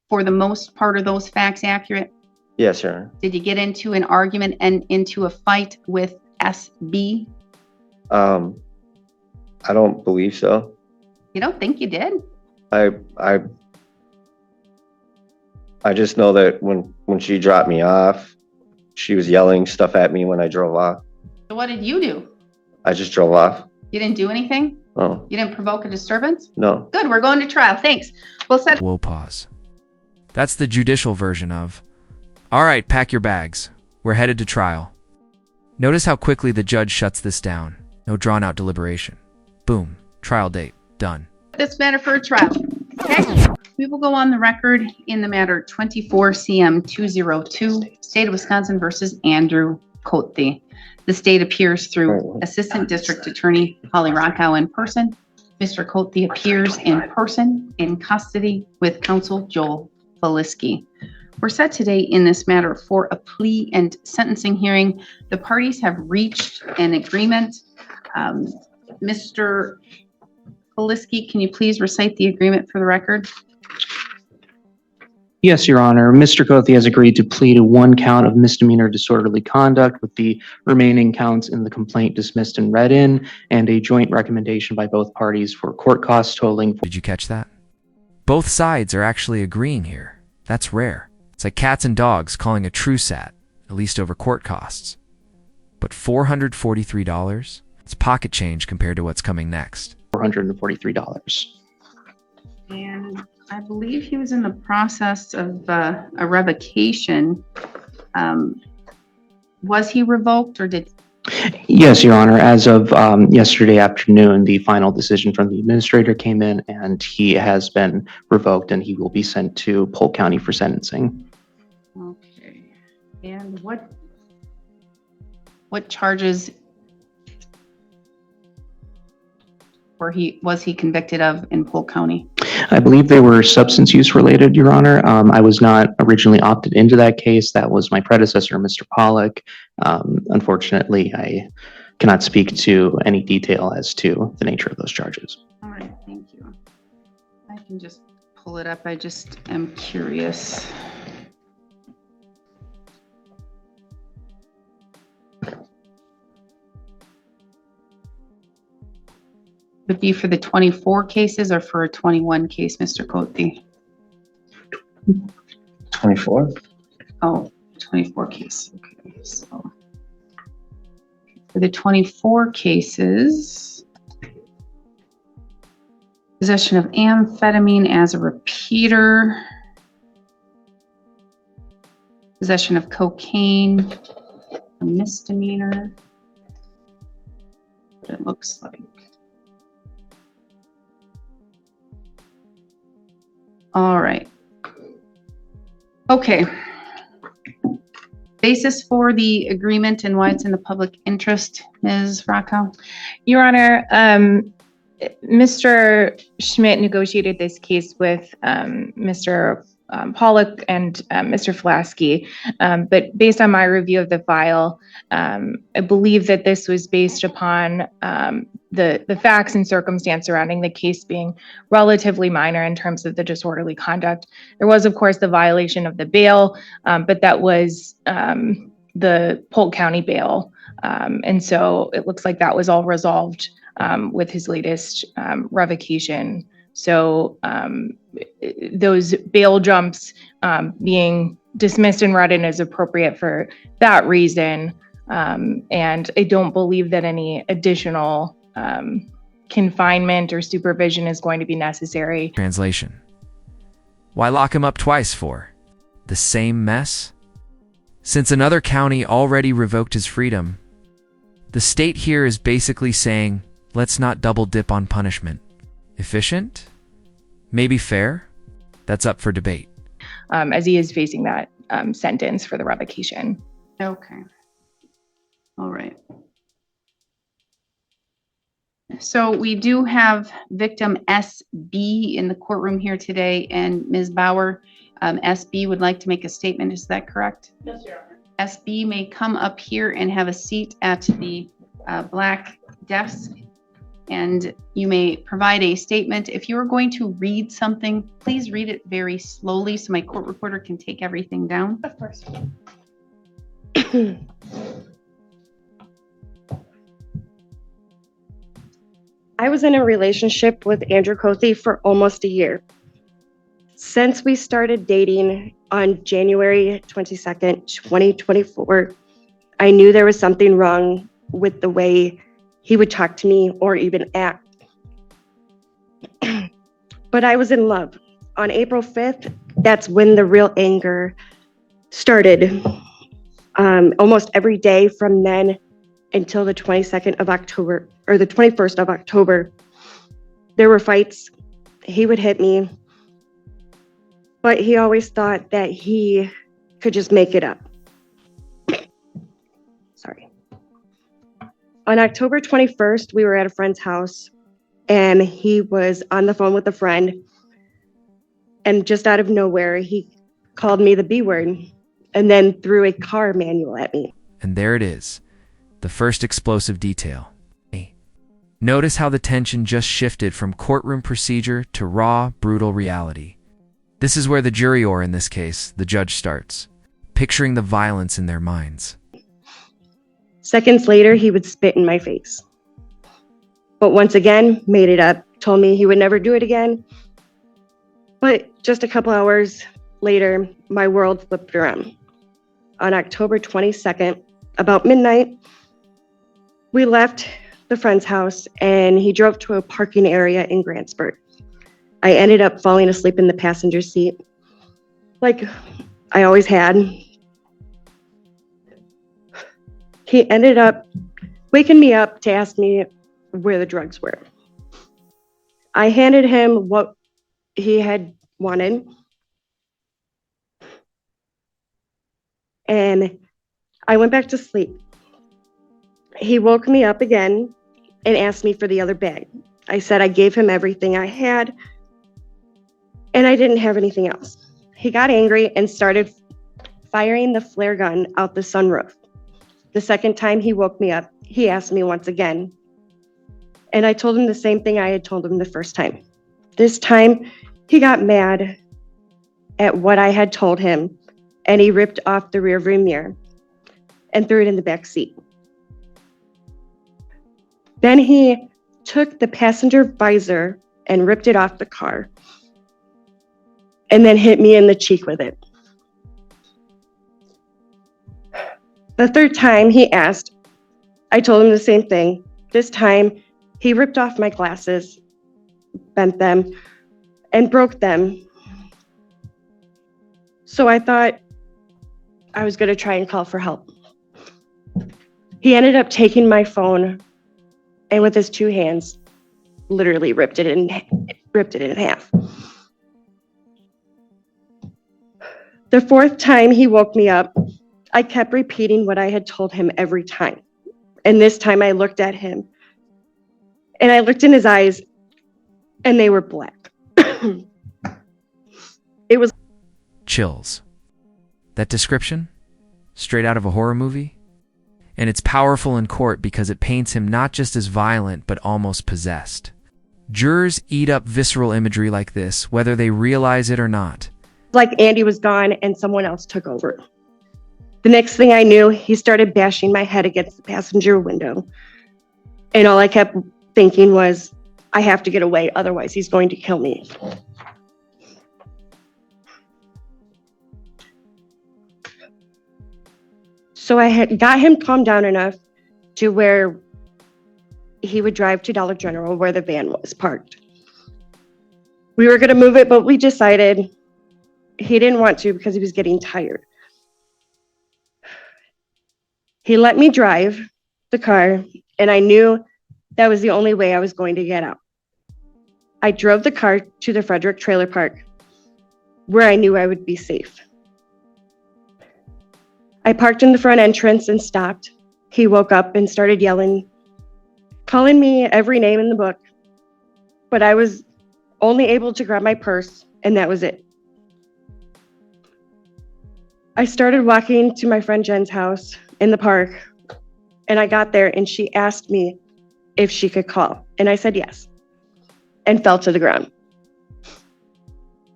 for the most part, are those facts accurate? Yes, Your Honor. Did you get into an argument and into a fight with SB? I don't believe so. You don't think you did? I just know that when she dropped me off, she was yelling stuff at me when I drove off. So what did you do? I just drove off. You didn't do anything? Oh. You didn't provoke a disturbance? No. Good, we're going to trial. Thanks. We'll set. Whoa, pause. That's the judicial version of, all right, pack your bags. We're headed to trial. Notice how quickly the judge shuts this down. No drawn-out deliberation. Boom. Trial date. Done. This matter for a trial. Okay. We will go on the record in the matter 24 CM 202, State of Wisconsin versus Andrew Koti. The state appears through Assistant District Attorney Holly Rockau in person. Mr. Koti appears in person in custody with counsel Joel Feliski. We're set today in this matter for a plea and sentencing hearing. The parties have reached an agreement. Mr. Feliski, can you please recite the agreement for the record? Yes, Your Honor. Mr. Koti has agreed to plead to one count of misdemeanor disorderly conduct with the remaining counts in the complaint dismissed and read in, and a joint recommendation by both parties for court costs totaling. Did you catch that? Both sides are actually agreeing here. That's rare. It's like cats and dogs calling a true sat, at least over court costs. But $443? It's pocket change compared to what's coming next. $443. And I believe he was in the process of a revocation. Was he revoked or did? Yes, Your Honor. As of yesterday afternoon, the final decision from the administrator came in, and he has been revoked, and he will be sent to Polk County for sentencing. Okay. And what charges was he convicted of in Polk County? I believe they were substance use related, Your Honor. I was not originally opted into that case. That was my predecessor, Mr. Pollack. Unfortunately, I cannot speak to any detail as to the nature of those charges. All right, thank you. I can just pull it up. I just am curious. Would it be for the 24 cases or for a 21 case, Mr. Koti? 24? Oh, 24 case. Okay, so for the 24 cases, possession of amphetamine as a repeater, possession of cocaine, a misdemeanor, what it looks like. All right. Okay. Basis for the agreement and why it's in the public interest, Ms. Rockau? Your Honor, Mr. Schmidt negotiated this case with Mr. Pollack and Mr. Feliski, but based on my review of the file, I believe that this was based upon the facts and circumstance surrounding the case being relatively minor in terms of the disorderly conduct. There was, of course, the violation of the bail, but that was the Polk County bail. And so it looks like that was all resolved with his latest revocation. So those bail jumps being dismissed and read in is appropriate for that reason. And I don't believe that any additional confinement or supervision is going to be necessary. Translation. Why lock him up twice for? The same mess? Since another county already revoked his freedom, the state here is basically saying, let's not double dip on punishment. Efficient? Maybe fair? That's up for debate. As he is facing that sentence for the revocation. Okay. All right. So we do have victim SB in the courtroom here today, and Ms. Bauer, SB would like to make a statement. Is that correct? Yes, Your Honor. SB may come up here and have a seat at the black desk. and you may provide a statement. If you are going to read something, please read it very slowly so my court reporter can take everything down. Of course. I was in a relationship with Andrew Koti for almost a year. Since we started dating on January 22nd, 2024, I knew there was something wrong with the way he would talk to me or even act. But I was in love. On April 5th, that's when the real anger started. Almost every day from then until the 22nd of October, or the 21st of October, there were fights. He would hit me, but he always thought that he could just make it up. Sorry. On October 21st, we were at a friend's house and he was on the phone with a friend, and just out of nowhere, he called me the B word and then threw a car manual at me. And there it is, the first explosive detail. Notice how the tension just shifted from courtroom procedure to raw, brutal reality. This is where the jury, or in this case, the judge, starts, picturing the violence in their minds. Seconds later, he would spit in my face. But once again, made it up, told me he would never do it again. But just a couple hours later, my world flipped around. On October 22nd, about midnight, we left the friend's house and he drove to a parking area in Grantsburg. I ended up falling asleep in the passenger seat, like I always had. He ended up waking me up to ask me where the drugs were. I handed him what he had wanted, and I went back to sleep. He woke me up again and asked me for the other bag. I said I gave him everything I had, and I didn't have anything else. He got angry and started firing the flare gun out the sunroof. The second time he woke me up, he asked me once again, and I told him the same thing I had told him the first time. This time, he got mad at what I had told him, and he ripped off the rearview mirror and threw it in the back seat. Then he took the passenger visor and ripped it off the car, and then hit me in the cheek with it. The third time he asked, I told him the same thing. This time, he ripped off my glasses, bent them, and broke them. So I thought I was going to try and call for help. He ended up taking my phone and with his two hands, literally ripped it in half. The fourth time he woke me up, I kept repeating what I had told him every time. And this time I looked at him and I looked in his eyes and they were black. It was Chills. That description? Straight out of a horror movie? And it's powerful in court because it paints him not just as violent, but almost possessed. Jurors eat up visceral imagery like this, whether they realize it or not. like Andy was gone and someone else took over. The next thing I knew, he started bashing my head against the passenger window. And all I kept thinking was, I have to get away, otherwise he's going to kill me. So I had got him calmed down enough to where he would drive to Dollar General where the van was parked. We were going to move it, but we decided he didn't want to because he was getting tired. He let me drive the car, and I knew that was the only way I was going to get out. I drove the car to the Frederick Trailer Park, where I knew I would be safe. I parked in the front entrance and stopped. He woke up and started yelling, calling me every name in the book, but I was only able to grab my purse, and that was it. I started walking to my friend Jen's house in the park, and I got there, and she asked me if she could call. And I said yes, and fell to the ground.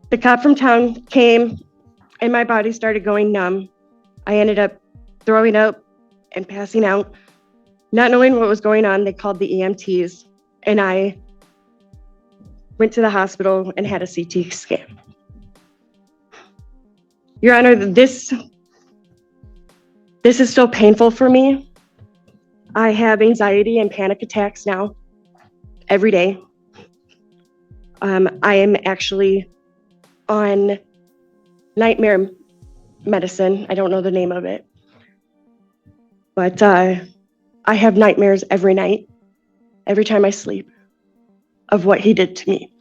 The cop from town came, and my body started going numb. I ended up throwing up and passing out. Not knowing what was going on, they called the EMTs, and I went to the hospital and had a CT scan. Your Honor, this is still painful for me. I have anxiety and panic attacks now every day. I am actually on nightmare medicine. I don't know the name of it. But I have nightmares every night, every time I sleep, of what he did to me.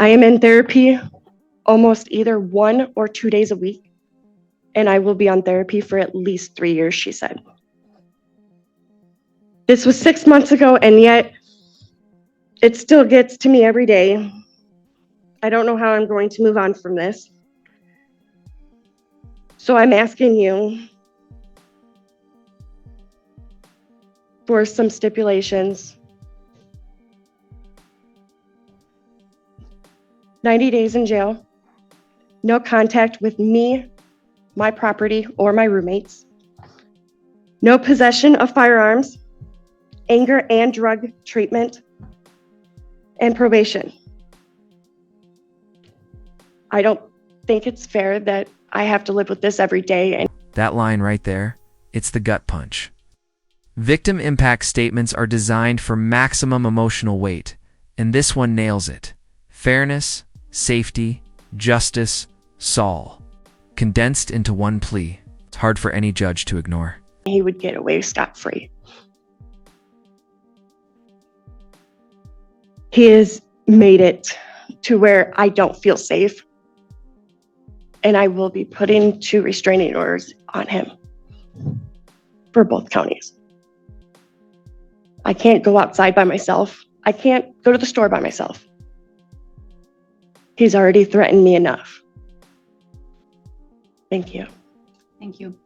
I am in therapy almost either 1 or 2 days a week, and I will be on therapy for at least 3 years, she said. This was 6 months ago, and yet it still gets to me every day. I don't know how I'm going to move on from this. So I'm asking you for some stipulations. 90 days in jail, no contact with me, my property, or my roommates, no possession of firearms, anger and drug treatment, and probation. I don't think it's fair that I have to live with this every day. And That line right there, it's the gut punch. Victim impact statements are designed for maximum emotional weight, and this one nails it. Fairness, safety, justice, Saul. Condensed into one plea. It's hard for any judge to ignore. he would get away scot-free. He has made it to where I don't feel safe. And I will be putting 2 restraining orders on him for both counties. I can't go outside by myself. I can't go to the store by myself. He's already threatened me enough. Thank you. Thank you.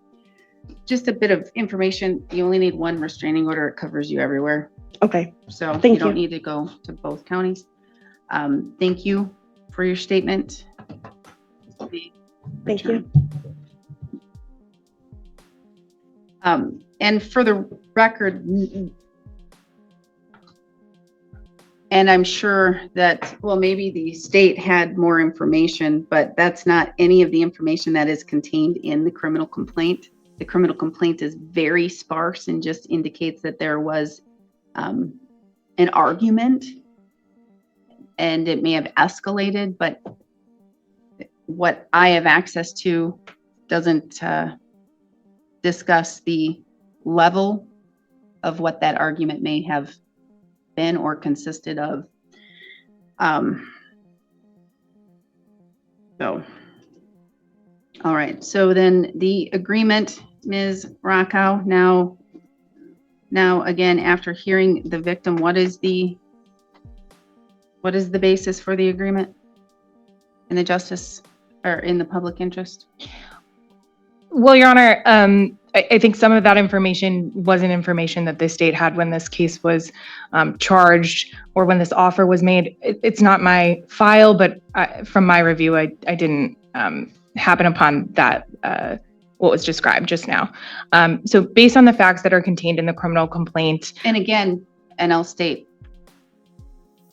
Just a bit of information. You only need 1 restraining order. It covers you everywhere. Okay, So Thank you don't you. need to go to both counties. Thank you for your statement. thank you. And for the record, and I'm sure that, well, maybe the state had more information, but that's not any of the information that is contained in the criminal complaint. The criminal complaint is very sparse and just indicates that there was an argument and it may have escalated, but what I have access to doesn't discuss the level of what that argument may have been or consisted of. So, all right. So then the agreement, Ms. Rockau, now again, after hearing the victim, what is the basis for the agreement in the justice or in the public interest? Well, Your Honor, I think some of that information wasn't information that the state had when this case was charged or when this offer was made. It's not my file, but from my review, I didn't happen upon that, what was described just now. So based on the facts that are contained in the criminal complaint. And again, and I'll state,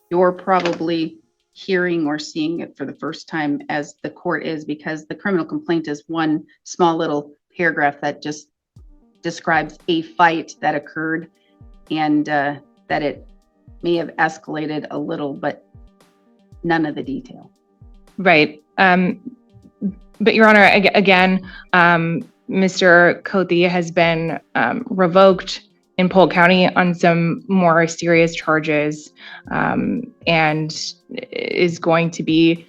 you're probably hearing or seeing it for the first time as the court is, because the criminal complaint is one small little paragraph that just describes a fight that occurred and that it may have escalated a little, but none of the detail. Right. But Your Honor, again, Mr. Koti has been revoked in Polk County on some more serious charges and is going to be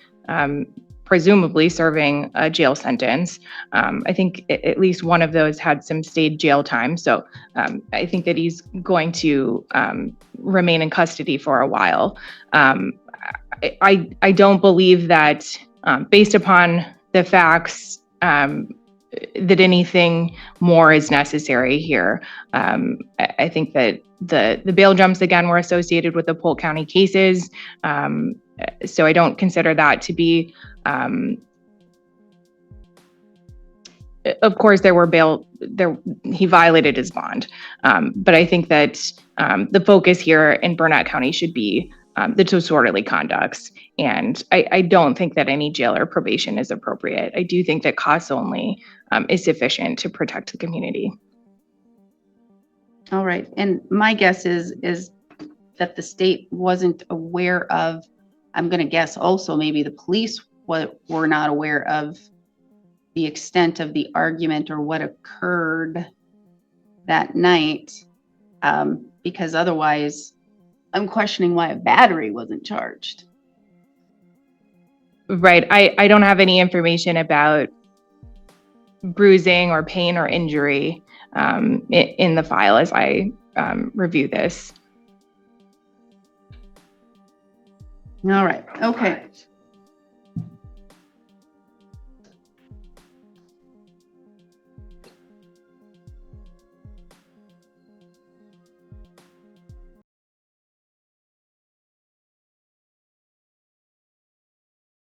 presumably serving a jail sentence. I think at least one of those had some stayed jail time. So I think that he's going to remain in custody for a while. I don't believe that based upon the facts that anything more is necessary here. I think that the bail jumps again were associated with the Polk County cases, so I don't consider that to be. Of course, there were he violated his bond, but I think that the focus here in Burnett County should be the disorderly conducts, and I don't think that any jail or probation is appropriate. I do think that costs only is sufficient to protect the community. All right, and my guess is that the state wasn't aware of, I'm going to guess also maybe the police were not aware of the extent of the argument or what occurred that night, because otherwise I'm questioning why a battery wasn't charged. Right. I don't have any information about bruising or pain or injury in the file as I review this. All right. Okay.